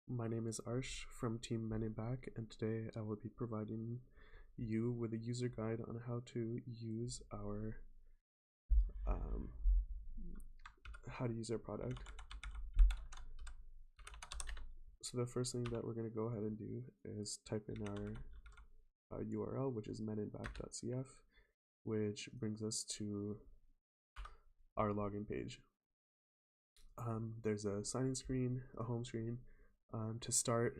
My name is Arsh from Team Men in Back, and today I will be providing you with a user guide on how to use our um, product. So the first thing that we're going to go ahead and do is type in our URL, which is meninback.cf, which brings us to our login page. There's a sign-in screen, a home screen. To start,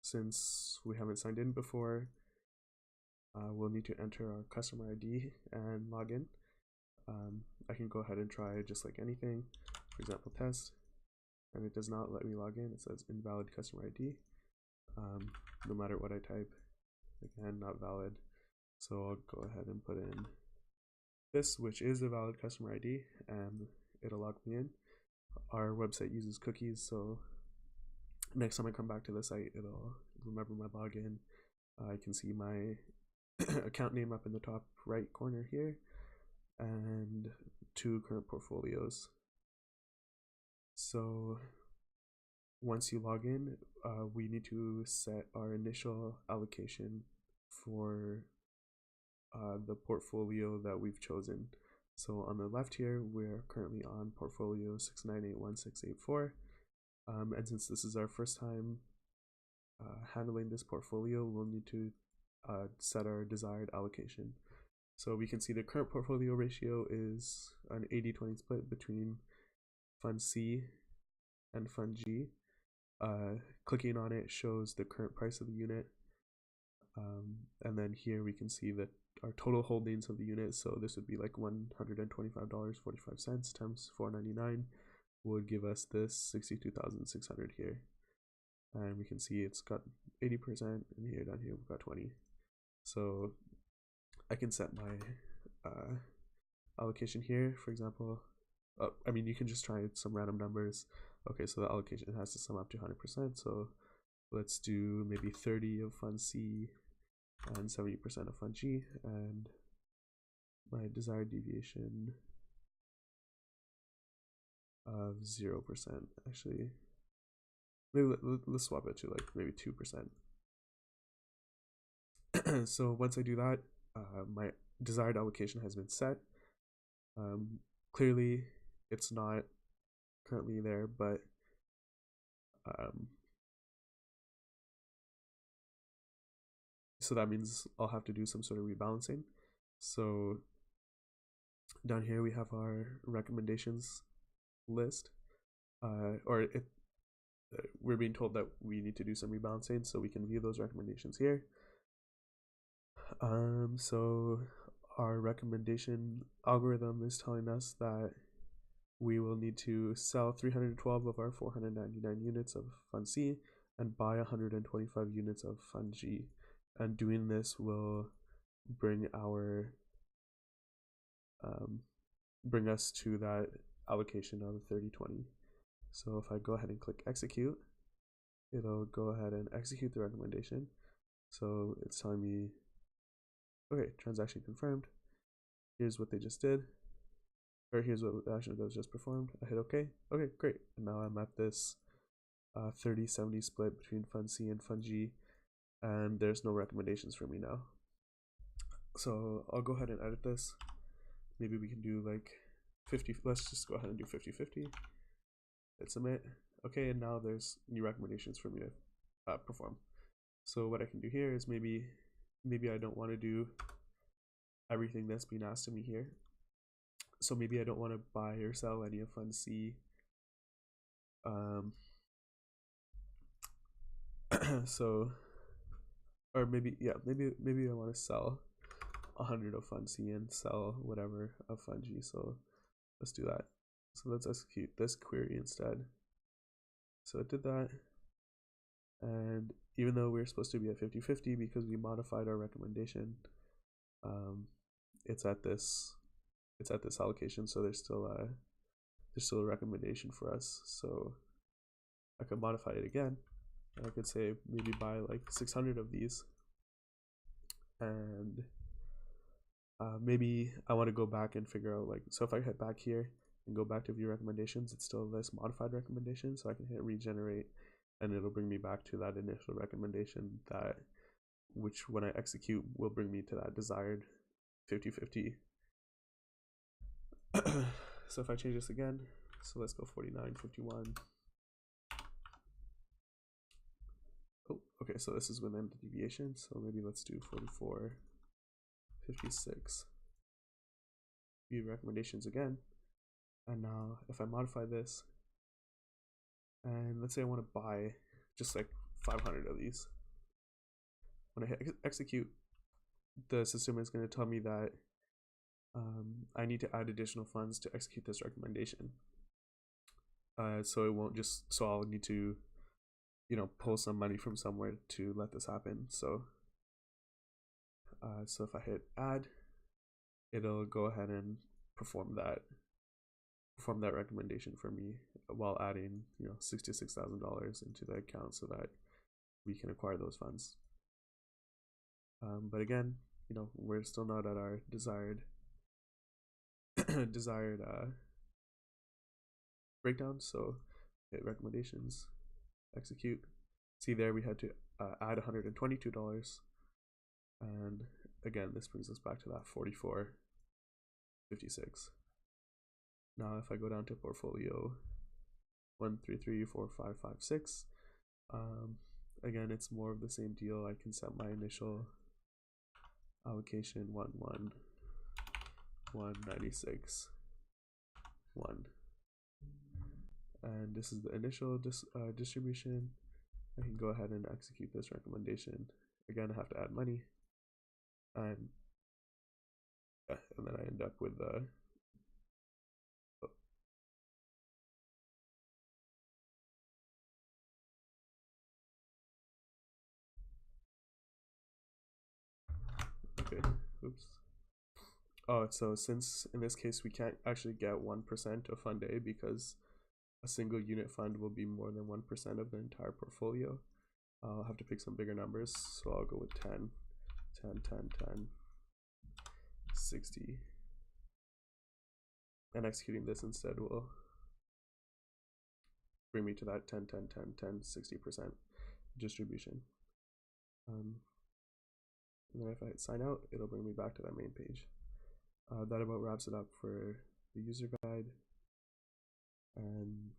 since we haven't signed in before, we'll need to enter our customer ID and log in. I can go ahead and try just like anything, for example test, and it does not let me log in. It says invalid customer ID. No matter what I type, again, not valid. So I'll go ahead and put in this, which is a valid customer ID, and it'll log me in. Our website uses cookies, so next time I come back to the site, it'll remember my login. I can see my account name up in the top right corner here, and 2 current portfolios. So once you log in, we need to set our initial allocation for the portfolio that we've chosen. So on the left here, we're currently on portfolio 6981684. And since this is our first time handling this portfolio, we'll need to set our desired allocation. So we can see the current portfolio ratio is an 80-20 split between Fund C and Fund G. Clicking on it shows the current price of the unit. And then here we can see that our total holdings of the unit, so this would be like $125.45 times $4.99 would give us this 62,600 here. And we can see it's got 80%, and here down here we've got 20. So I can set my allocation here, for example. I mean, you can just try some random numbers. Okay, so the allocation has to sum up to 100%. So let's do maybe 30 of Fund C and 70% of Fund G, and my desired deviation of 0%. Actually, maybe let's swap it to like maybe 2%. So once I do that, my desired allocation has been set. Clearly, it's not currently there, but so that means I'll have to do some sort of rebalancing. So down here we have our recommendations list, we're being told that we need to do some rebalancing, so we can view those recommendations here. So our recommendation algorithm is telling us that we will need to sell 312 of our 499 units of Fund C and buy 125 units of Fund G. And doing this will bring us to that allocation of 30/20. So if I go ahead and click execute, it'll go ahead and execute the recommendation. So it's telling me, okay, transaction confirmed. Here's what they just did, or here's what the action that was just performed. I hit OK. Okay, great. And now I'm at this 30/70 split between Fund C and Fund G, and there's no recommendations for me now. So I'll go ahead and edit this. Maybe we can do like 50. Let's just go ahead and do 50/50. Hit submit. Okay, and now there's new recommendations for me to perform. So what I can do here is maybe I don't want to do everything that's being asked of me here. So maybe I don't want to buy or sell any of Fund C. So, or maybe I want to sell 100 of Fund C and sell whatever of Fund G. So let's do that. So let's execute this query instead. So it did that, and even though we're supposed to be at 50/50 because we modified our recommendation, it's at this allocation. So there's still a recommendation for us. So I could modify it again. I could say maybe buy like 600 of these, and maybe I want to go back and figure out, like, so if I hit back here and go back to view recommendations, it's still this modified recommendation, so I can hit regenerate and it'll bring me back to that initial recommendation, that which when I execute will bring me to that desired 50-50. So if I change this again, so let's go 49.51. Oh, okay, so this is within the deviation, so maybe let's do 44.56. View recommendations again, and now if I modify this, and let's say I want to buy just like 500 of these, when I hit execute, the system is going to tell me that I need to add additional funds to execute this recommendation. So it won't just, so I'll need to, pull some money from somewhere to let this happen. So if I hit add, it'll go ahead and perform that recommendation for me while adding $66,000 into the account so that we can acquire those funds. But again, we're still not at our desired breakdown. So hit recommendations, execute. See there, we had to add $122, and again this brings us back to that 44.56. Now if I go down to portfolio 1334556, again it's more of the same deal. I can set my initial allocation 196 1, and this is the initial distribution. I can go ahead and execute this recommendation. Again, I have to add money, and then I end up with the okay, oops. Oh, so since in this case we can't actually get 1% of fund A because a single unit fund will be more than 1% of the entire portfolio, I'll have to pick some bigger numbers. So I'll go with 10, 10, 10, 10, 60. And executing this instead will bring me to that 10, 10, 10, 10, 60% distribution. And then if I hit sign out, it'll bring me back to that main page. That about wraps it up for the user guide. And